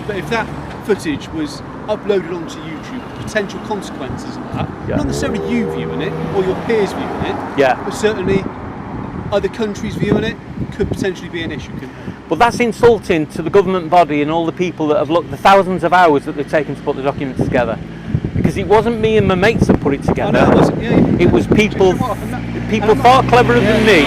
But if that footage was uploaded onto YouTube, potential consequences of that, not necessarily you viewing it or your peers viewing it, but certainly other countries viewing it, could potentially be an issue, couldn't it? Well, that's insulting to the government body and all the people that have looked the thousands of hours that they've taken to put the documents together. Because it wasn't me and my mates that put it together. It was people far cleverer than me,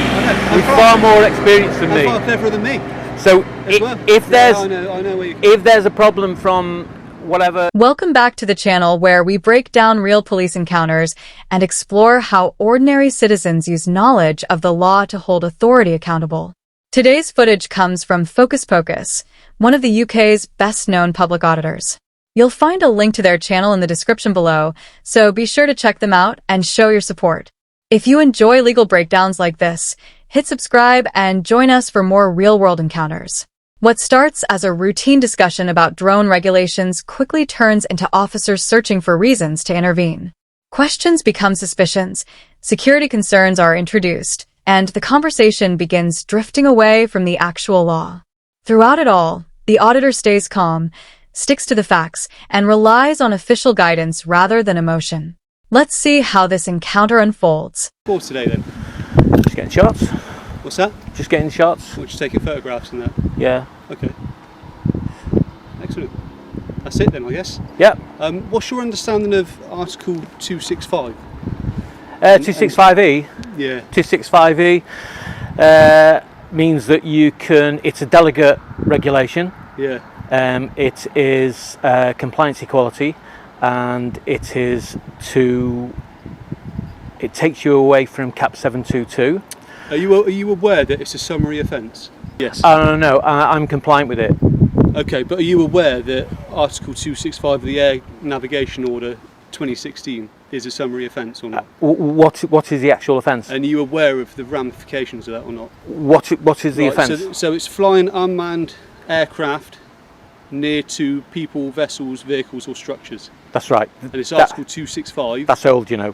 with far more experience than me. Far cleverer than me. So if there's a problem from whatever... Welcome back to the channel where we break down real police encounters and explore how ordinary citizens use knowledge of the law to hold authority accountable. Today's footage comes from Focus Pocus, one of the UK's best-known public auditors. You'll find a link to their channel in the description below, so be sure to check them out and show your support. If you enjoy legal breakdowns like this, hit subscribe and join us for more real-world encounters. What starts as a routine discussion about drone regulations quickly turns into officers searching for reasons to intervene. Questions become suspicions, security concerns are introduced, and the conversation begins drifting away from the actual law. Throughout it all, the auditor stays calm, sticks to the facts, and relies on official guidance rather than emotion. Let's see how this encounter unfolds. What today then? Just getting shots. What's that? Just getting shots. We're just taking photographs and that? Yeah. Okay. Excellent. That's it then, I guess? Yep. What's your understanding of Article 265? 265E? Yeah. 265E means that you can, it's a delegate regulation. Yeah. It is compliance equality, and it takes you away from Cap 722. Are you aware that it's a summary offence? Yes. No, I'm compliant with it. Okay, but are you aware that Article 265 of the Air Navigation Order 2016 is a summary offence or not? What is the actual offence? And are you aware of the ramifications of that or not? What is the offence? So it's flying unmanned aircraft near to people, vessels, vehicles or structures. That's right. And it's Article 265. That's old, you know.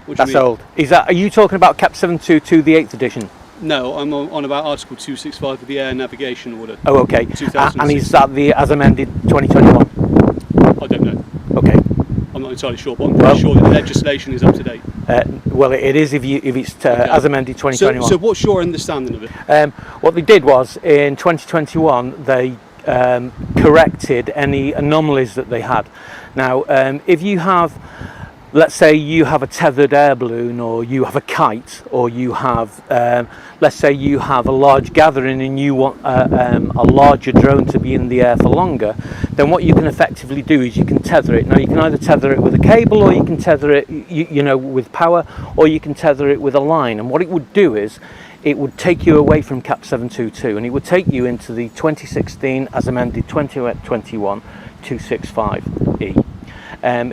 What do you mean? Old. Are you talking about Cap 722, the 8th edition? No, I'm on about Article 265 of the Air Navigation Order. Oh, okay. And is that the as amended 2021? I don't know. Okay. I'm not entirely sure, but I'm pretty sure that the legislation is up to date. Well, it is if it's as amended 2021. So what's your understanding of it? What they did was, in 2021, they corrected any anomalies that they had. Now, if you have, let's say you have a tethered air balloon, or you have a kite, or you have, let's say you have a large gathering and you want a larger drone to be in the air for longer, then what you can effectively do is you can tether it. Now, you can either tether it with a cable, or you can tether it, you know, with power, or you can tether it with a line. And what it would do is, it would take you away from Cap 722, and it would take you into the 2016 as amended 2021 265E.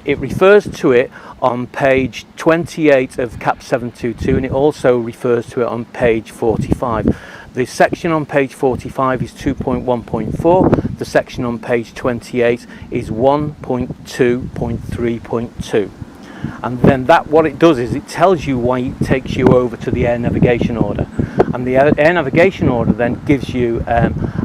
It refers to it on page 28 of Cap 722, and it also refers to it on page 45. The section on page 45 is 2.1.4, the section on page 28 is 1.2.3.2. And then what it does is it tells you why it takes you over to the Air Navigation Order. And the Air Navigation Order then gives you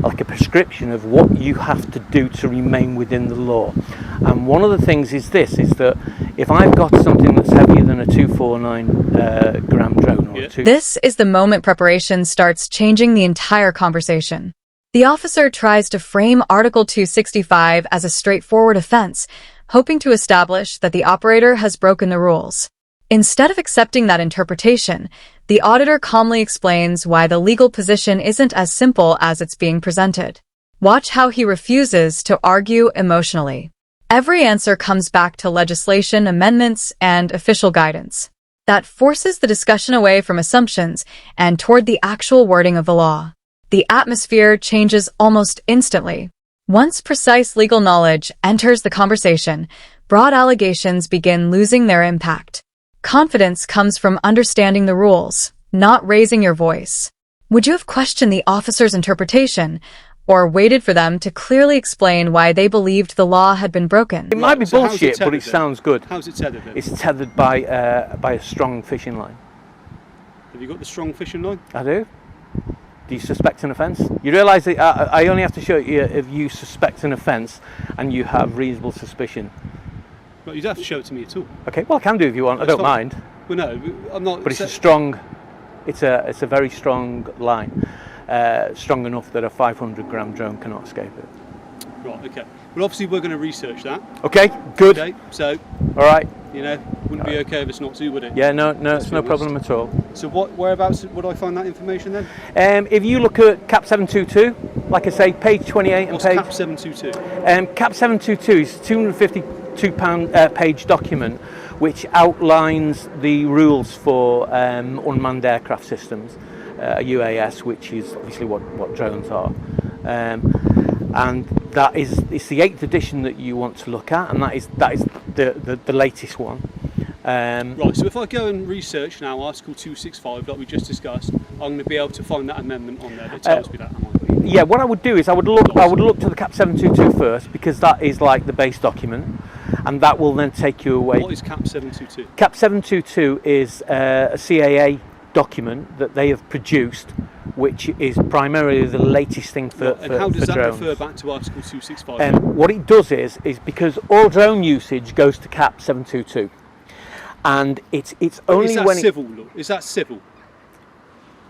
like a prescription of what you have to do to remain within the law. And one of the things is that if I've got something that's heavier than a 249 gram drone, This is the moment preparation starts changing the entire conversation. The officer tries to frame Article 265 as a straightforward offense, hoping to establish that the operator has broken the rules. Instead of accepting that interpretation, the auditor calmly explains why the legal position isn't as simple as it's being presented. Watch how he refuses to argue emotionally. Every answer comes back to legislation amendments and official guidance. That forces the discussion away from assumptions and toward the actual wording of the law. The atmosphere changes almost instantly. Once precise legal knowledge enters the conversation, broad allegations begin losing their impact. Confidence comes from understanding the rules, not raising your voice. Would you have questioned the officer's interpretation, or waited for them to clearly explain why they believed the law had been broken? It might be bullshit, but it sounds good. How's it tethered then? It's tethered by a strong fishing line. Have you got the strong fishing line? I do. Do you suspect an offence? You realise that I only have to show you if you suspect an offence and you have reasonable suspicion. Well, you don't have to show it to me at all. Okay, well I can do if you want. That's I don't fine. mind. Well, no, I'm not. But it's a strong. It's a very strong line, strong enough that a 500-gram drone cannot escape it. Right. Okay. Well, obviously we're going to research that. Okay. Good. Okay. So. All right. You know, wouldn't be okay if it's not to, would it? Yeah. No. It's no problem at all. So whereabouts would I find that information then? If you look at CAP 722, like I say, page 28 What's and page. CAP 722? CAP 722 is a 252 page document which outlines the rules for unmanned aircraft systems, UAS, which is obviously what drones are. And it's the 8th edition that you want to look at, and that is the latest one. Right, so if I go and research now Article 265 like we just discussed, I'm going to be able to find that amendment on there that tells me that, am I? Yeah, what I would do is I would look to the CAP 722 first, because that is like the base document, and that will then take you away. What is CAP 722? CAP 722 is a CAA document that they have produced, which is primarily the latest thing for drones. And how does that refer back to Article 265? What it does is because all drone usage goes to CAP 722, and it's only is that when civil law? Is that civil?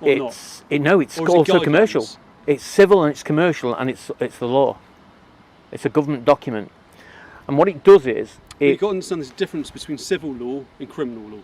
Or it's not? No, it's also commercial. It's civil and it's commercial, and it's the law. It's a government document, and what it does is you've got to understand there's a difference between civil law and criminal law.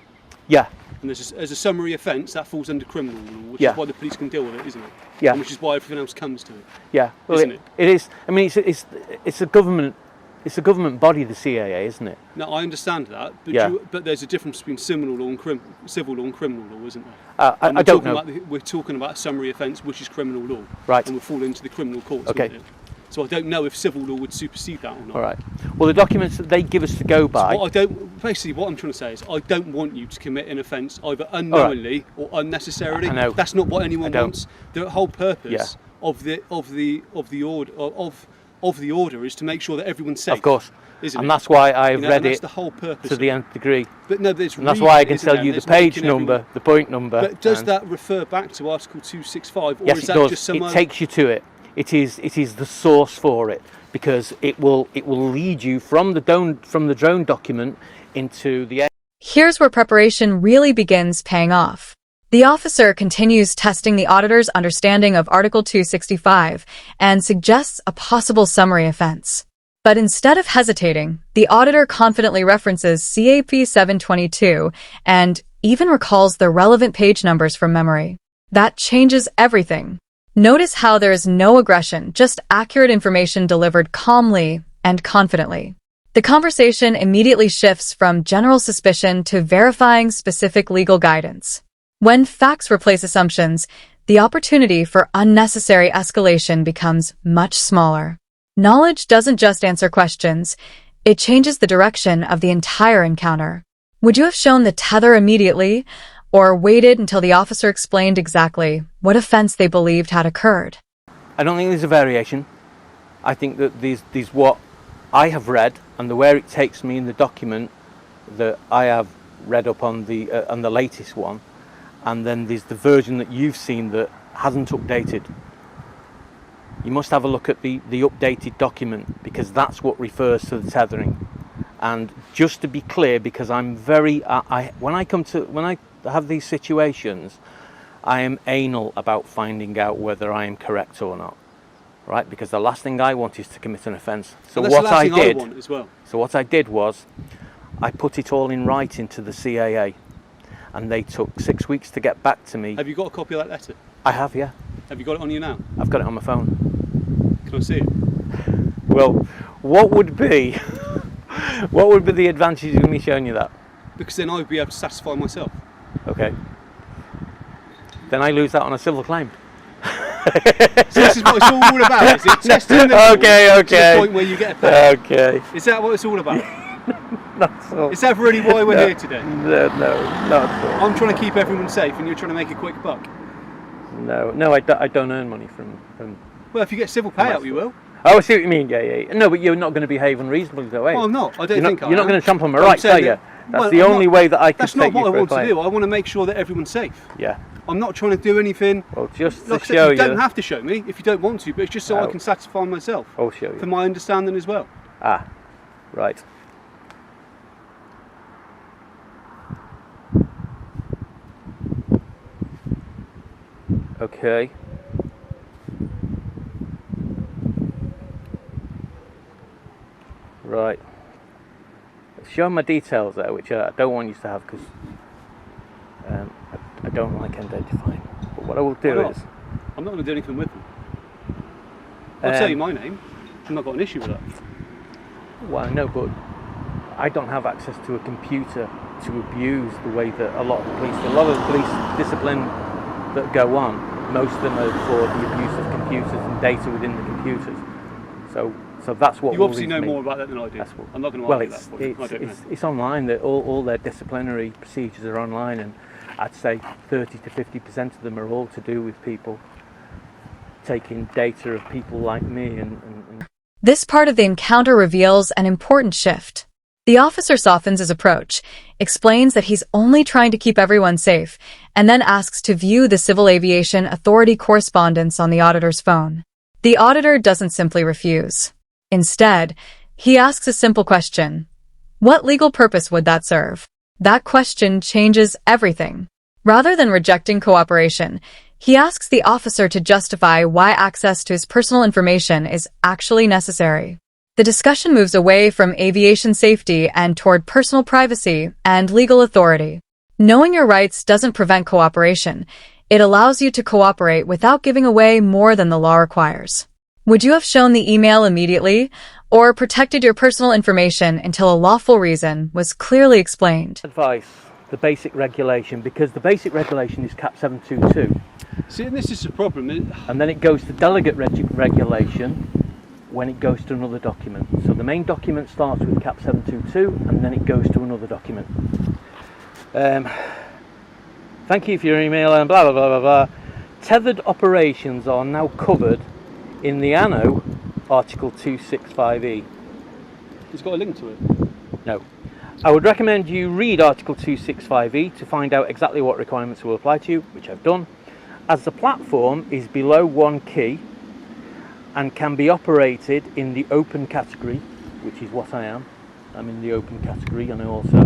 Yeah. And there's a summary offence that falls under criminal law, which Yeah. is why the police can deal with it, isn't it? Yeah. And which is why everything else comes to it. Yeah. Well, isn't it? It is. I mean, it's a government. It's a government body, the CAA, isn't it? No, I understand that, but, Yeah. but there's a difference between civil law and criminal law, isn't there? I don't know. We're talking about a summary offence, which is criminal law, Right. and we'll fall into the criminal courts. Okay. Wouldn't it? So I don't know if civil law would supersede that or not. All right. Well, the documents that they give us to go by. Basically, what I'm trying to say is, I don't want you to commit an offence either unknowingly or unnecessarily. I know. That's not what anyone wants. The whole purpose Yeah. of the order is to make sure that everyone's safe. Of course. Isn't And it? that's why I've read that's it the whole purpose to the nth degree. But no, there's And that's why I can isn't tell there? you the There's page making number, everyone- the point number. But does and- that refer back to Article 265, or Yes, is it that does. just some It other? takes you to it. It is the source for it, because it will lead you from the drone document into the. Here's where preparation really begins paying off. The officer continues testing the auditor's understanding of Article 265 and suggests a possible summary offense. But instead of hesitating, the auditor confidently references CAP 722 and even recalls the relevant page numbers from memory. That changes everything. Notice how there is no aggression, just accurate information delivered calmly and confidently. The conversation immediately shifts from general suspicion to verifying specific legal guidance. When facts replace assumptions, the opportunity for unnecessary escalation becomes much smaller. Knowledge doesn't just answer questions, it changes the direction of the entire encounter. Would you have shown the tether immediately, or waited until the officer explained exactly what offense they believed had occurred? I don't think there's a variation. I think that these what I have read and where it takes me in the document that I have read up on the latest one, and then there's the version that you've seen that hasn't updated. You must have a look at the updated document, because that's what refers to the tethering. And just to be clear, because I'm very when I have these situations, I am anal about finding out whether I am correct or not, right? Because the last thing I want is to commit an offence. So what I did, as well. So what I did was, I put it all in writing to the CAA, and they took 6 weeks to get back to me. Have you got a copy of that letter? I have, yeah. Have you got it on you now? I've got it on my phone. Can I see it? Well, what would be the advantage of me showing you that? Because then I would be able to satisfy myself. Okay. Then I lose out on a civil claim. So this is what it's all about, is it? Testing the Okay. to the point where you get a pay. Okay. Is that what it's all about? That's all. Is that really why we're here today? No, not at all. I'm trying to keep everyone safe and you're trying to make a quick buck. No, I don't earn money from. Well, if you get civil payout, you will. Oh, I see what you mean. Yeah. No, but you're not going to behave unreasonably, though, eh? Well, I'm not. I don't think you're not going to trample on my rights, are you? That's the only way that I could That's take not what you I want for a to do. claim. I want to make sure that everyone's safe. Yeah. I'm not trying to do anything. Well, just to like I said, show you don't have to show me if you don't want to, but it's just so I can satisfy myself. I'll show you. For my understanding as well. Ah, right. Okay. Right. Show my details there, which I don't want you to have because I don't like identifying. But what I will do is... I'm not going to do anything with them. I'll tell you my name. I've not got an issue with that. Well, no, but I don't have access to a computer to abuse the way that a lot of the police discipline that go on, most of them are for the abuse of computers and data within the computers. So that's what you obviously know more about that than I do. I'm not going to argue that for you. It's online. That all their disciplinary procedures are online, and I'd say 30 to 50% of them are all to do with people taking data of people like me. And This part of the encounter reveals an important shift. The officer softens his approach, explains that he's only trying to keep everyone safe, and then asks to view the Civil Aviation Authority correspondence on the auditor's phone. The auditor doesn't simply refuse. Instead, he asks a simple question. What legal purpose would that serve? That question changes everything. Rather than rejecting cooperation, he asks the officer to justify why access to his personal information is actually necessary. The discussion moves away from aviation safety and toward personal privacy and legal authority. Knowing your rights doesn't prevent cooperation. It allows you to cooperate without giving away more than the law requires. Would you have shown the email immediately or protected your personal information until a lawful reason was clearly explained? Advice, the basic regulation, because the basic regulation is CAP 722. See, and this is the problem. And then it goes to delegate regulation when it goes to another document. So the main document starts with CAP 722 and then it goes to another document. Thank you for your email and blah blah blah blah blah. Tethered operations are now covered in the ANO Article 265E. It's got a link to it. No. I would recommend you read Article 265E to find out exactly what requirements will apply to you, which I've done. As the platform is below 1 key and can be operated in the open category, which is what I am. I'm in the open category and I also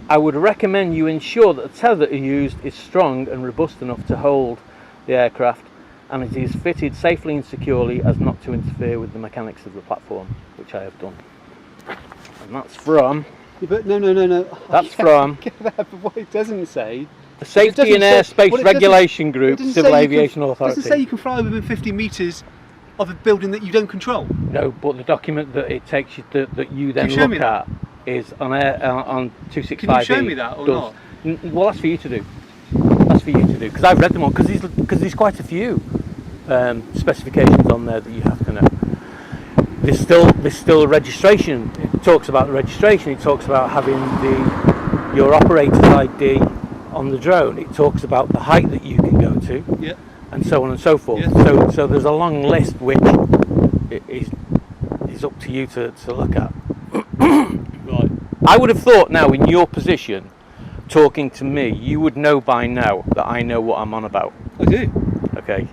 I would recommend you ensure that the tether that is used is strong and robust enough to hold the aircraft and it is fitted safely and securely as not to interfere with the mechanics of the platform, which I have done. And that's from... Yeah, but no. That's from... But what it doesn't say... The Safety and Airspace Regulation Group, Civil Aviation Authority. It doesn't say you can fly within 50 metres of a building that you don't control. No, but the document that it takes you to, that you then look at is on 265E. Can you show me that or not? Well, that's for you to do. That's for you to do because I've read them all. Because there's quite a few specifications on there that you have to know. There's still a registration. It talks about the registration. It talks about having your operator's ID on the drone. It talks about the height that you can go to, and so on and so forth. Yeah. So there's a long list which is up to you to look at. Right. I would have thought now in your position, talking to me, you would know by now that I know what I'm on about. I do. Okay.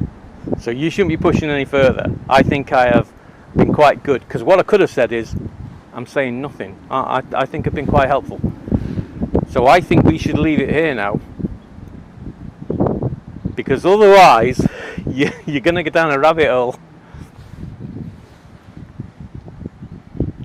So you shouldn't be pushing any further. I think I have been quite good because what I could have said is, I'm saying nothing. I think I've been quite helpful. So I think we should leave it here now, because otherwise you're going to go down a rabbit hole.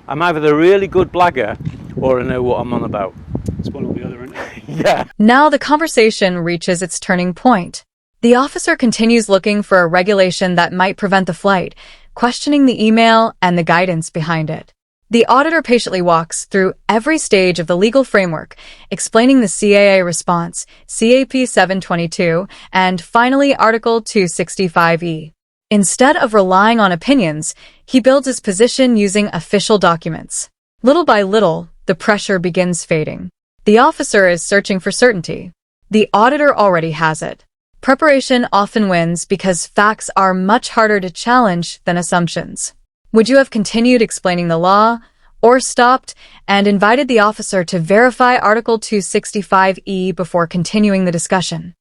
I'm either a really good blagger or I know what I'm on about. It's one or the other, isn't it? Yeah. Now the conversation reaches its turning point. The officer continues looking for a regulation that might prevent the flight, questioning the email and the guidance behind it. The auditor patiently walks through every stage of the legal framework, explaining the CAA response, CAP 722, and finally Article 265E. Instead of relying on opinions, he builds his position using official documents. Little by little, the pressure begins fading. The officer is searching for certainty. The auditor already has it. Preparation often wins because facts are much harder to challenge than assumptions. Would you have continued explaining the law, or stopped and invited the officer to verify Article 265E before continuing the discussion.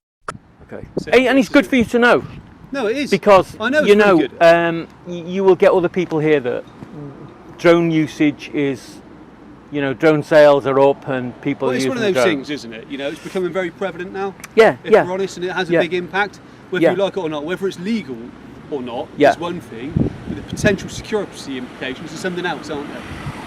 Okay. And it's good for you to know. No, it is. Because, I know you will get other people here that drone usage is, drone sales are up and people are using drones. It's one of those things, isn't it? It's becoming very prevalent now. Yeah, if we're honest, and it has a big impact, whether you like it or not. Whether it's legal or not is one thing, but the potential security implications are something else, aren't they?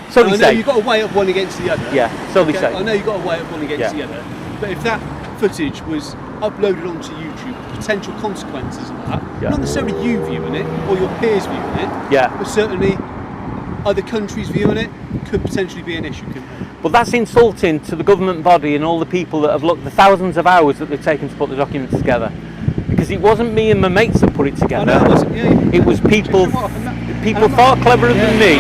So they say. I know you've got to weigh up one against the other. Yeah, so they say. I know you've got to weigh up one against the other, but if that footage was uploaded onto YouTube, potential consequences of that, not necessarily you viewing it or your peers viewing it, but certainly other countries viewing it, could potentially be an issue, couldn't it? Well, that's insulting to the government body and all the people that have looked, the thousands of hours that they've taken to put the documents together. Because it wasn't me and my mates that put it together. I know, it wasn't. It was people far cleverer than me,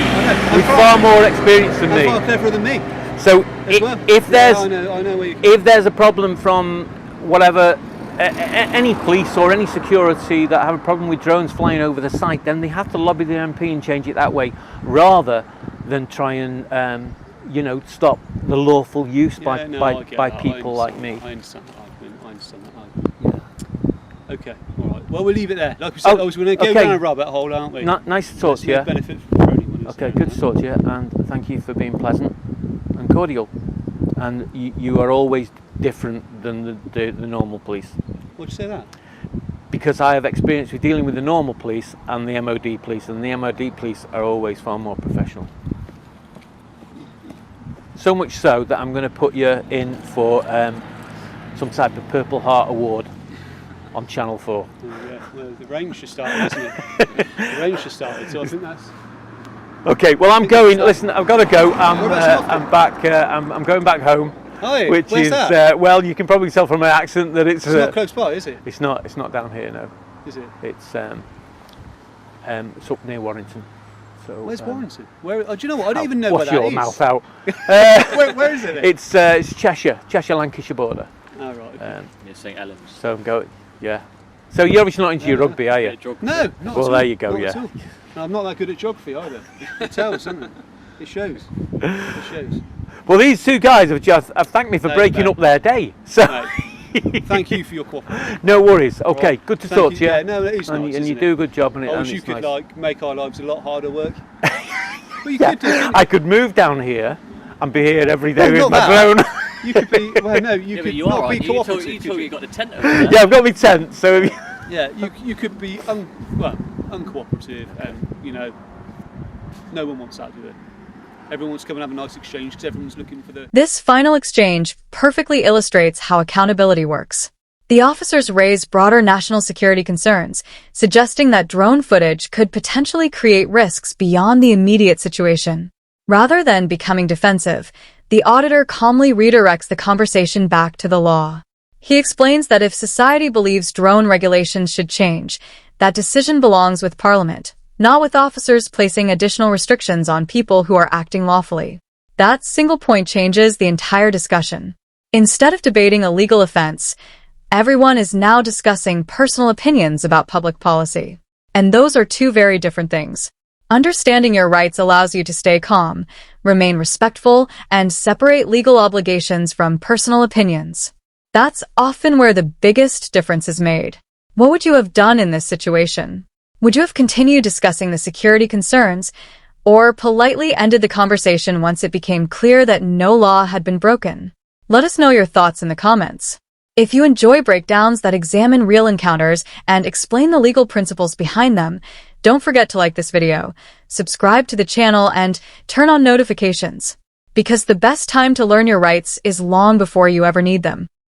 with far more experience than me. Far cleverer than me. So if there's a problem from whatever, any police or any security that have a problem with drones flying over the site, then they have to lobby the MP and change it that way, rather than try and stop the lawful use by people like me. I understand that argument. I understand that argument. Yeah. Okay. All right. Well, we'll leave it there. Like we said, we're going to go down a rabbit hole, aren't we? Nice to talk to you. No benefit for anyone. Okay. Good to talk to you, and thank you for being pleasant and cordial. And you are always different than the normal police. Why'd you say that? Because I have experience with dealing with the normal police and the MOD police, and the MOD police are always far more professional. So much so that I'm going to put you in for some type of Purple Heart Award on Channel 4. Well, the rain just started, isn't it? The rain just started, so I think that's... Okay, well, I'm going. Listen, I've got to go. I'm back. I'm going back home. Oh, yeah. Which Where's is that? well, you can probably tell from my accent that it's not close by, is it? It's not. It's not down here, no. Is it? It's up near Warrington. So where's Warrington? Where? Oh, do you know what? I don't even know where that is. Wash your mouth out. Where is it? Then? It's Cheshire, Lancashire border. Oh right. Okay. Near St Helens. So I'm going. Yeah. So you're obviously not into your rugby, are you? No, not well, at all. there you go. Not no, I'm not that good at geography either. It tells, doesn't it? It shows. It shows. Well, these two guys have thanked me for breaking up their day. So. Thank you for your cooperation. No worries. Okay, right. Good to talk to you. Yeah, no, it is nice, and you do a good job on it. I wish you could make our lives a lot harder work. Well, you could do. I could move down here and be here every day with my drone. You could be. Well, no, you could not be cooperative. You told you got the tent over there. Yeah, I've got my tent. So. Yeah, you could be uncooperative, and no one wants that, do they? Everyone wants to come and have a nice exchange because everyone's looking for the... This final exchange perfectly illustrates how accountability works. The officers raised broader national security concerns, suggesting that drone footage could potentially create risks beyond the immediate situation. Rather than becoming defensive, the auditor calmly redirects the conversation back to the law. He explains that if society believes drone regulations should change, that decision belongs with Parliament, not with officers placing additional restrictions on people who are acting lawfully. That single point changes the entire discussion. Instead of debating a legal offense, everyone is now discussing personal opinions about public policy. And those are two very different things. Understanding your rights allows you to stay calm, remain respectful, and separate legal obligations from personal opinions. That's often where the biggest difference is made. What would you have done in this situation? Would you have continued discussing the security concerns, or politely ended the conversation once it became clear that no law had been broken? Let us know your thoughts in the comments. If you enjoy breakdowns that examine real encounters and explain the legal principles behind them, don't forget to like this video, subscribe to the channel, and turn on notifications. Because the best time to learn your rights is long before you ever need them.